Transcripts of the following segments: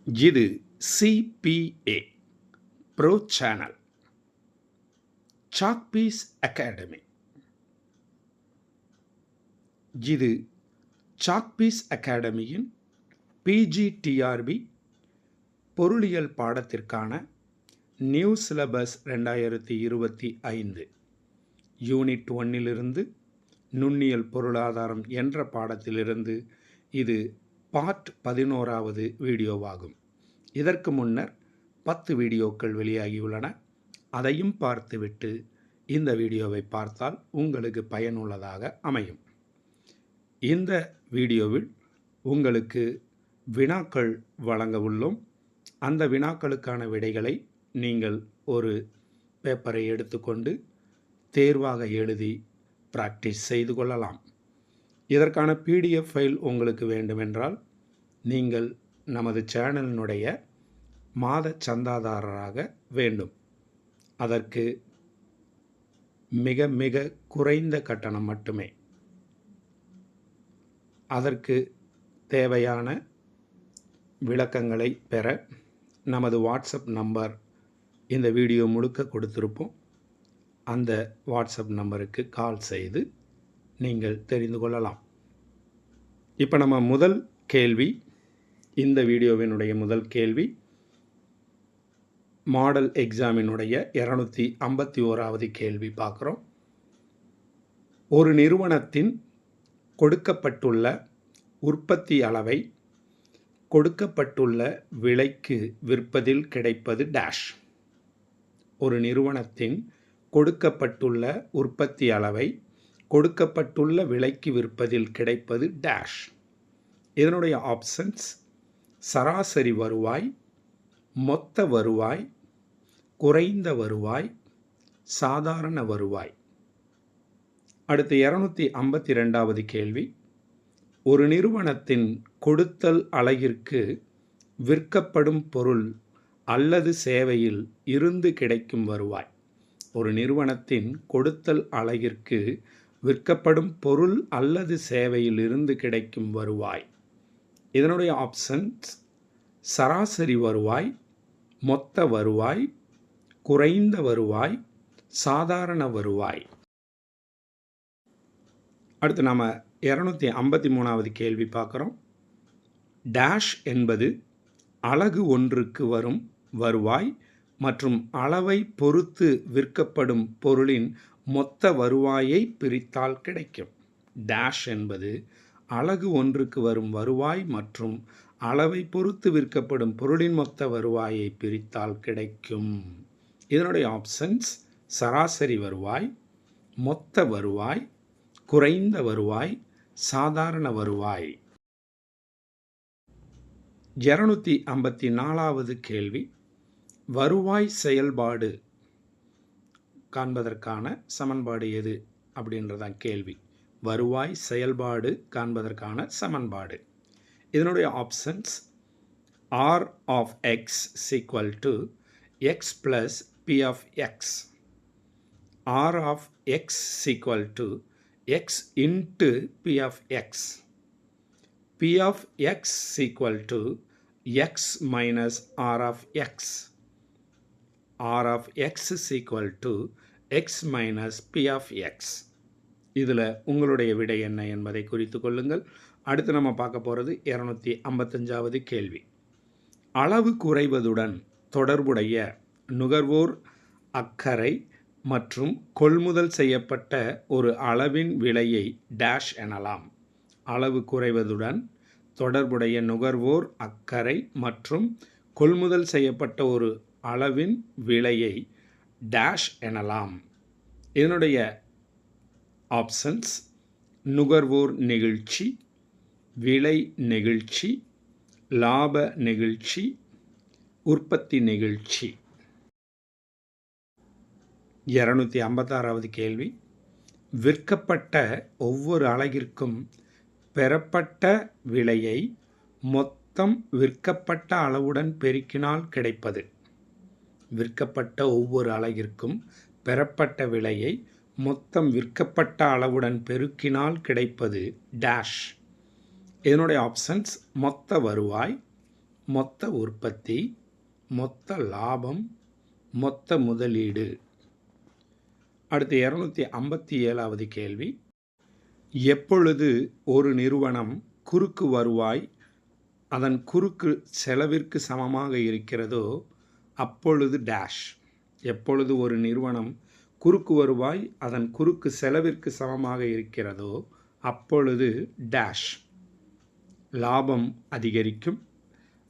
இது CPA bro channel chalk piece academy. இது chalk piece அகாடமியின் PGTRB பொருளியல் பாடத்திற்கான நியூ சிலபஸ் 2025 யூனிட் 1 நுண்ணியல் பொருளாதாரம் என்ற பாடத்திலிருந்து இது பார்ட் 11வது வீடியோவாகும். இதற்கு முன்னர் 10 வீடியோக்கள் வெளியாகியுள்ளன. அதையும் பார்த்துவிட்டு இந்த வீடியோவை பார்த்தால் உங்களுக்கு பயனுள்ளதாக அமையும். இந்த வீடியோவில் உங்களுக்கு வினாக்கள் வழங்க உள்ளோம். அந்த வினாக்களுக்கான விடைகளை நீங்கள் ஒரு பேப்பரை எடுத்துக்கொண்டு தேர்வாக எழுதி பிராக்டிஸ் செய்து கொள்ளலாம். இதற்கான PDF ஃபைல் உங்களுக்கு வேண்டுமென்றால் நீங்கள் நமது சேனலினுடைய மாத சந்தாதாரராக வேண்டும். அதற்கு மிக மிக குறைந்த கட்டணம் மட்டுமே. அதற்கு தேவையான விளக்கங்களை பெற நமது வாட்ஸ்அப் நம்பர் இந்த வீடியோ முழுக்க கொடுத்திருப்போம். அந்த வாட்ஸ்அப் நம்பருக்கு கால் செய்து நீங்கள் தெரிந்து கொள்ளலாம். இப்போ நம்ம முதல் கேள்வி, இந்த வீடியோவினுடைய முதல் கேள்வி மாடல் எக்ஸாமினுடைய 251வது கேள்வி பார்க்குறோம். ஒரு நிறுவனத்தின் கொடுக்கப்பட்டுள்ள உற்பத்தி அளவை கொடுக்கப்பட்டுள்ள விலைக்கு விற்பதில் கிடைப்பது டேஷ். ஒரு நிறுவனத்தின் கொடுக்கப்பட்டுள்ள உற்பத்தி அளவை கொடுக்கப்பட்டுள்ள விலைக்கு விற்பதில் கிடைப்பது டேஷ். இதனுடைய ஆப்ஷன்ஸ் சராசரி வருவாய், மொத்த வருவாய், குறைந்த வருவாய், சாதாரண வருவாய். அடுத்து 252வது கேள்வி, ஒரு நிறுவனத்தின் கொடுத்தல் அலகிற்கு விற்கப்படும் பொருள் அல்லது சேவையில் இருந்து கிடைக்கும் வருவாய். ஒரு நிறுவனத்தின் கொடுத்தல் அலகிற்கு விற்கப்படும் பொருள் அல்லது சேவையில் இருந்து கிடைக்கும் வருவாய். இதனுடைய ஆப்ஷன்ஸ் சராசரி வருவாய், மொத்த வருவாய், குறைந்த வருவாய், சாதாரண வருவாய். அடுத்து நாம் 253வது கேள்வி பார்க்குறோம். டேஷ் என்பது அலகு ஒன்றுக்கு வரும் வருவாய் மற்றும் அளவை பொறுத்து விற்கப்படும் பொருளின் மொத்த வருவாயை பிரித்தால் கிடைக்கும். டேஷ் என்பது அலகு ஒன்றுக்கு வரும் வருவாய் மற்றும் அளவை பொறுத்து விற்கப்படும் பொருளின் மொத்த வருவாயை பிரித்தால் கிடைக்கும். இதனுடைய ஆப்ஷன்ஸ் சராசரி வருவாய், மொத்த வருவாய், குறைந்த வருவாய், சாதாரண வருவாய். 254வது கேள்வி, வருவாய் செயல்பாடு காண்பதற்கான சமன்பாடு எது அப்படின்றதான் கேள்வி. வருவாய் செயல்பாடு காண்பதற்கான சமன்பாடு. இதனுடைய options R of x equal to x plus P of x. R of x equal to x into P of x. P of x equal to x minus R of x. R of x is equal to x minus P of x. இதில் உங்களுடைய விடை என்ன என்பதை குறித்து கொள்ளுங்கள். அடுத்து நம்ம பார்க்க போகிறது 255வது கேள்வி. அளவு குறைவதுடன் தொடர்புடைய நுகர்வோர் அக்கறை மற்றும் கொள்முதல் செய்யப்பட்ட ஒரு அளவின் விலையை டேஷ் எனலாம். அளவு குறைவதுடன் தொடர்புடைய நுகர்வோர் அக்கறை மற்றும் கொள்முதல் செய்யப்பட்ட ஒரு அளவின் விலையை டேஷ் எனலாம். இதனுடைய ஆப்ஷன்ஸ் நுகர்வோர் நெகிழ்ச்சி, விலை நெகிழ்ச்சி, லாப நெகிழ்ச்சி, உற்பத்தி நெகிழ்ச்சி. 256வது கேள்வி, விற்கப்பட்ட ஒவ்வொரு அலகிற்கும் பெறப்பட்ட விலையை மொத்தம் விற்கப்பட்ட அளவுடன் பெருக்கினால் கிடைப்பது. விற்கப்பட்ட ஒவ்வொரு அலகிற்கும் பெறப்பட்ட விலையை மொத்தம் விற்கப்பட்ட அளவுடன் பெருக்கினால் கிடைப்பது டேஷ். இதனுடைய ஆப்ஷன்ஸ் மொத்த வருவாய், மொத்த உற்பத்தி, மொத்த லாபம், மொத்த முதலீடு. அடுத்து 257வது கேள்வி. எப்பொழுது ஒரு நிறுவனம் குறுக்கு வருவாய் அதன் குறுக்கு செலவிற்கு சமமாக இருக்கிறதோ அப்பொழுது டேஷ். எப்பொழுது ஒரு நிறுவனம் குறுக்கு வருவாய் அதன் குறுக்கு செலவிற்கு சமமாக இருக்கிறதோ அப்பொழுது டேஷ். லாபம் அதிகரிக்கும்,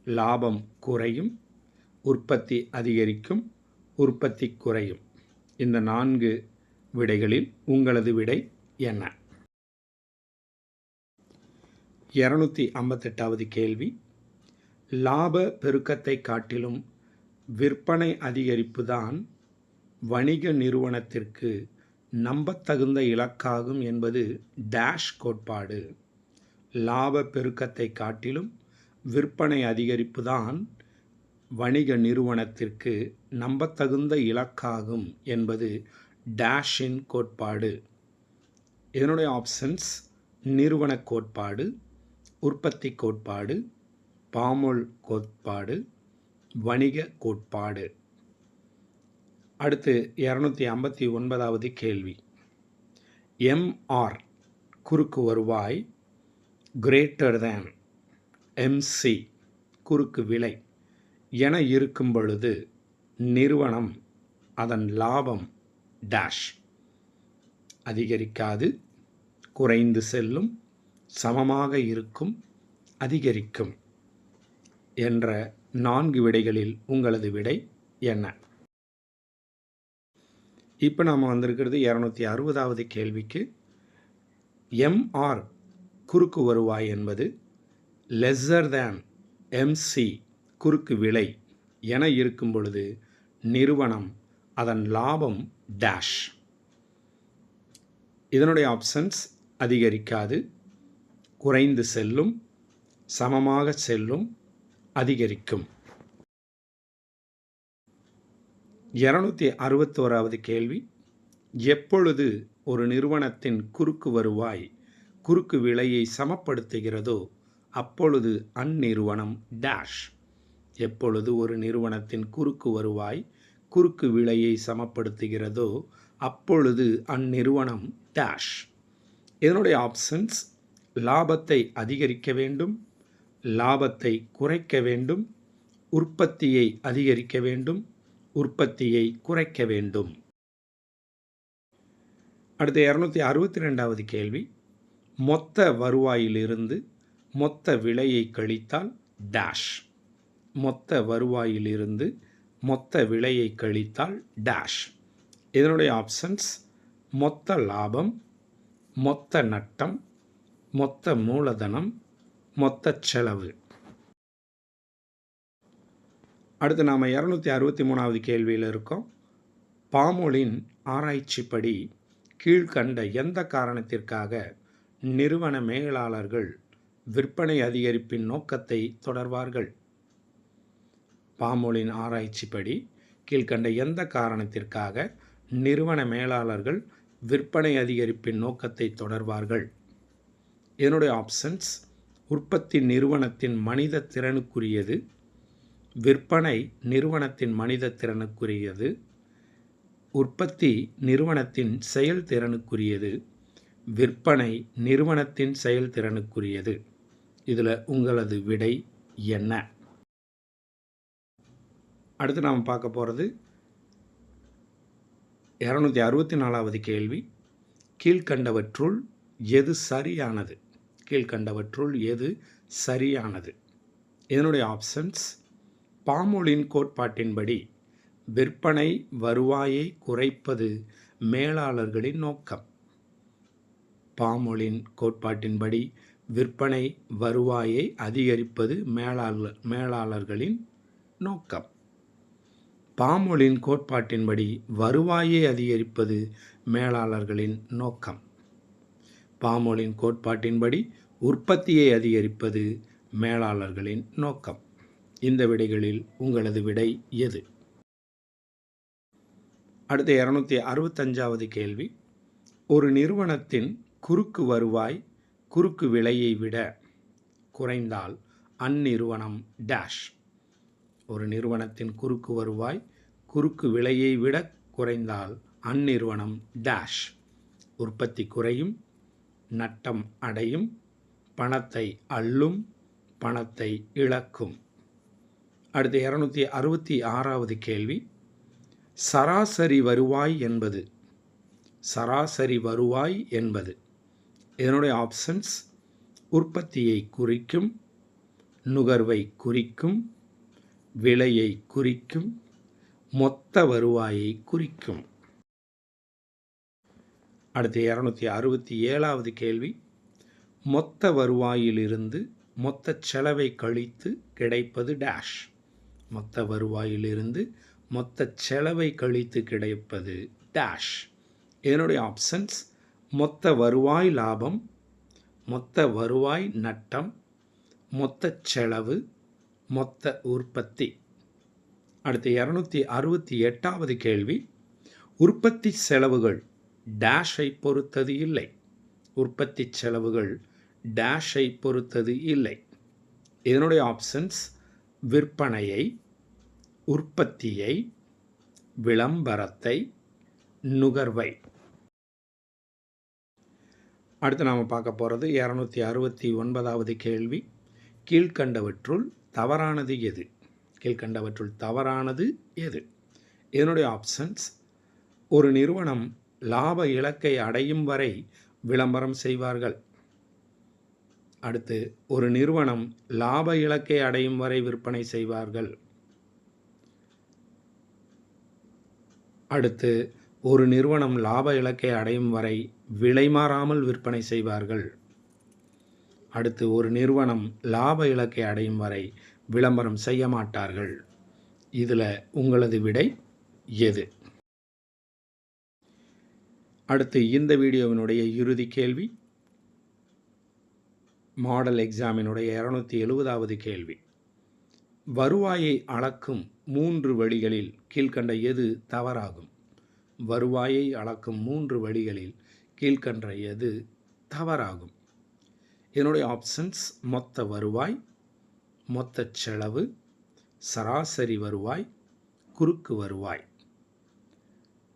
லாபம் குறையும், உற்பத்தி அதிகரிக்கும், உற்பத்தி குறையும். இந்த 4 விடைகளில் உங்களது விடை என்ன? 258வது கேள்வி. லாப பெருக்கத்தை காட்டிலும் விற்பனை அதிகரிப்பு தான் வணிக நிறுவனத்திற்கு நம்பத்தகுந்த இலக்காகும் என்பது டேஷ் கோட்பாடு. லாப பெருக்கத்தை காட்டிலும் விற்பனை அதிகரிப்பு தான் வணிக நிறுவனத்திற்கு நம்பத்தகுந்த இலக்காகும் என்பது டேஷின் கோட்பாடு. இதனுடைய ஆப்ஷன்ஸ் நிறுவன கோட்பாடு, உற்பத்தி கோட்பாடு, பாமோல் கோட்பாடு, வணிக கோட்பாடு. அடுத்து 259வது கேள்வி. எம்ஆர் குறுக்கு வருவாய் கிரேட்டர் தேன் எம்சி குறுக்கு விலை என இருக்கும் பொழுது நிறுவனம் அதன் லாபம் டேஷ். அதிகரிக்காது, குறைந்து செல்லும், சமமாக இருக்கும், அதிகரிக்கும் என்ற 4 விடைகளில் உங்களது விடை என்ன? இப்போ நாம் வந்திருக்கிறது 260வது கேள்விக்கு. எம்ஆர் குறுக்கு வருவாய் என்பது லெஸ்ஸர் தேன் எம்சி குறுக்கு விலை என இருக்கும் பொழுது நிறுவனம் அதன் லாபம் டேஷ். இதனுடைய ஆப்ஷன்ஸ் அதிகரிக்காது, குறைந்து செல்லும், சமமாக செல்லும், அதிகரிக்கும். 261வது கேள்வி. எப்பொழுது ஒரு நிறுவனத்தின் குறுக்கு வருவாய் குறுக்கு விலையை சமப்படுத்துகிறதோ அப்பொழுது அந்நிறுவனம் டேஷ். எப்பொழுது ஒரு நிறுவனத்தின் குறுக்கு வருவாய் குறுக்கு விலையை சமப்படுத்துகிறதோ அப்பொழுது அந்நிறுவனம் டேஷ். இதனுடைய ஆப்ஷன்ஸ் லாபத்தை அதிகரிக்க வேண்டும், லாபத்தை குறைக்க வேண்டும், உற்பத்தியை அதிகரிக்க வேண்டும், உற்பத்தியை குறைக்க வேண்டும். அடுத்த 262வது கேள்வி. மொத்த வருவாயிலிருந்து மொத்த விலையை கழித்தால் டேஷ். மொத்த வருவாயிலிருந்து மொத்த விலையை கழித்தால் டேஷ். இதனுடைய ஆப்ஷன்ஸ் மொத்த லாபம், மொத்த நட்டம், மொத்த மூலதனம், மொத்த செலவு. அடுத்து நாம் 263வது கேள்வியில் இருக்கோம். பாமோலின் ஆராய்ச்சிப்படி கீழ்கண்ட எந்த காரணத்திற்காக நிறுவன மேலாளர்கள் விற்பனை அதிகரிப்பின் நோக்கத்தை தொடர்வார்கள்? பாமோலின் ஆராய்ச்சிப்படி கீழ்கண்ட எந்த காரணத்திற்காக நிறுவன மேலாளர்கள் விற்பனை அதிகரிப்பின் நோக்கத்தை தொடர்வார்கள்? இதனுடைய ஆப்ஷன்ஸ் உற்பத்தி நிறுவனத்தின் மனித திறனுக்குரியது, விற்பனை நிறுவனத்தின் மனித திறனுக்குரியது, உற்பத்தி நிறுவனத்தின் செயல்திறனுக்குரியது, விற்பனை நிறுவனத்தின் செயல்திறனுக்குரியது. இதில் உங்களது விடை என்ன? அடுத்து நாம் பார்க்க போகிறது 264வது கேள்வி. கீழ்கண்டவற்றுள் எது சரியானது? கீழ்கண்டவற்றுள் எது சரியானது? இதனுடைய ஆப்ஷன்ஸ் பாமோலின் கோட்பாட்டின்படி விற்பனை வருவாயை குறைப்பது மேலாளர்களின் நோக்கம். பாமோலின் கோட்பாட்டின்படி விற்பனை வருவாயை அதிகரிப்பது மேலாளர்களின் நோக்கம். பாமோலின் கோட்பாட்டின்படி வருவாயை அதிகரிப்பது மேலாளர்களின் நோக்கம். பாமோலின் கோட்பாட்டின்படி உற்பத்தியை அதிகரிப்பது மேலாளர்களின் நோக்கம். இந்த விடைகளில் உங்களது விடை எது? அடுத்த 265வது கேள்வி. ஒரு நிறுவனத்தின் குறுக்கு வருவாய் குறுக்கு விலையை விட குறைந்தால் அந்நிறுவனம் டேஷ். ஒரு நிறுவனத்தின் குறுக்கு வருவாய் குறுக்கு விலையை விட குறைந்தால் அந்நிறுவனம் டேஷ். உற்பத்தி குறையும், நட்டம் அடையும், பணத்தை அள்ளும், பணத்தை இழக்கும். அடுத்து 266வது கேள்வி. சராசரி வருவாய் என்பது இதனுடைய ஆப்ஷன்ஸ் உற்பத்தியை குறிக்கும், நுகர்வை குறிக்கும், விலையை குறிக்கும், மொத்த வருவாயை குறிக்கும். அடுத்து 267வது கேள்வி. மொத்த வருவாயிலிருந்து மொத்த செலவை கழித்து கிடைப்பது டேஷ். மொத்த வருவாயிலிருந்து மொத்த செலவை கழித்து கிடைப்பது டேஷ். இதனுடைய ஆப்ஷன்ஸ் மொத்த வருவாய் லாபம், மொத்த வருவாய் நட்டம், மொத்த செலவு, மொத்த உற்பத்தி. அடுத்து 268வது கேள்வி. உற்பத்தி செலவுகள் டேஷை பொறுத்தது இல்லை. உற்பத்தி செலவுகள் டேஷை பொறுத்தது இல்லை. இதனுடைய ஆப்ஷன்ஸ் விற்பனையை, உற்பத்தியை, விளம்பரத்தை, நுகர்வை. அடுத்து நாம் பார்க்க போகிறது 269வது கேள்வி. கீழ்கண்டவற்றுள் தவறானது எது? இதனுடைய ஆப்ஷன்ஸ் ஒரு நிறுவனம் லாப இலக்கை அடையும் வரை விளம்பரம் செய்வார்கள். அடுத்து ஒரு நிறுவனம் லாப இலக்கை அடையும் வரை விற்பனை செய்வார்கள். அடுத்து ஒரு நிறுவனம் லாப இலக்கை அடையும் வரை விலை மாறாமல் விற்பனை செய்வார்கள். அடுத்து ஒரு நிறுவனம் லாப இலக்கை அடையும் வரை விளம்பரம் செய்ய மாட்டார்கள். இதில் உங்களது விடை எது? அடுத்து இந்த வீடியோவினுடைய இறுதி கேள்வி. மாடல் எக்ஸாமினுடைய 270வது கேள்வி. வருவாயை அளக்கும் 3 வழிகளில் கீழ்க்கண்ட எது தவறாகும்? வருவாயை அளக்கும் 3 வழிகளில் கீழ்க்கண்ட எது தவறாகும்? இதனுடைய ஆப்ஷன்ஸ் மொத்த வருவாய், மொத்த செலவு, சராசரி வருவாய், குறுக்கு வருவாய்.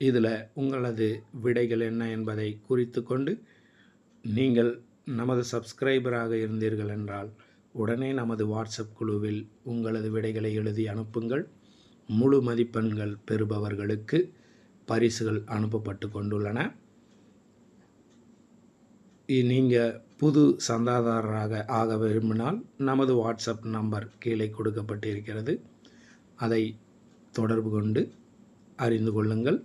இதில் உங்களது விடைகள் என்ன என்பதை குறித்து கொண்டு நீங்கள் நமது சப்ஸ்கிரைபராக இருந்தீர்கள் என்றால் உடனே நமது வாட்ஸ்அப் குழுவில் உங்களது விடைகளை எழுதி அனுப்புங்கள். முழு மதிப்பெண்கள் பெறுபவர்களுக்கு பரிசுகள் அனுப்பப்பட்டு கொண்டுள்ளன. நீங்கள் புது சந்தாதாரராக ஆக விரும்பினால் நமது வாட்ஸ்அப் நம்பர் கீழே கொடுக்கப்பட்டிருக்கிறது. அதை தொடர்பு கொண்டு அறிந்து கொள்ளுங்கள்.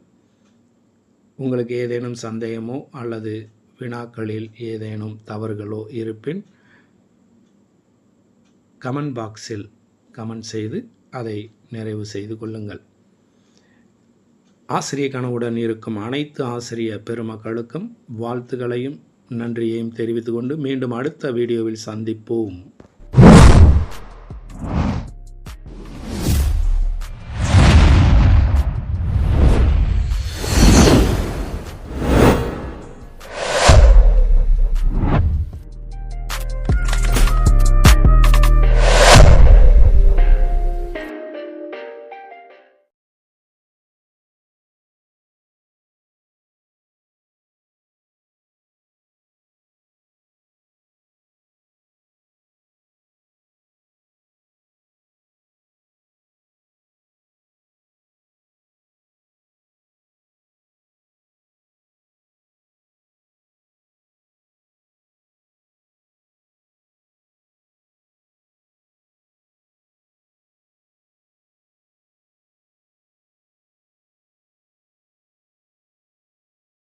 உங்களுக்கு ஏதேனும் சந்தேகமோ அல்லது வினாக்களில் ஏதேனும் தவறுகளோ இருப்பின் கமெண்ட் பாக்ஸில் கமெண்ட் செய்து அதை நிறைவு செய்து கொள்ளுங்கள். ஆசிரிய கனவுடன் இருக்கும் அனைத்து ஆசிரிய பெருமக்களுக்கும் வாழ்த்துக்களையும் நன்றியையும் தெரிவித்துக்கொண்டு மீண்டும் அடுத்த வீடியோவில் சந்திப்போம்.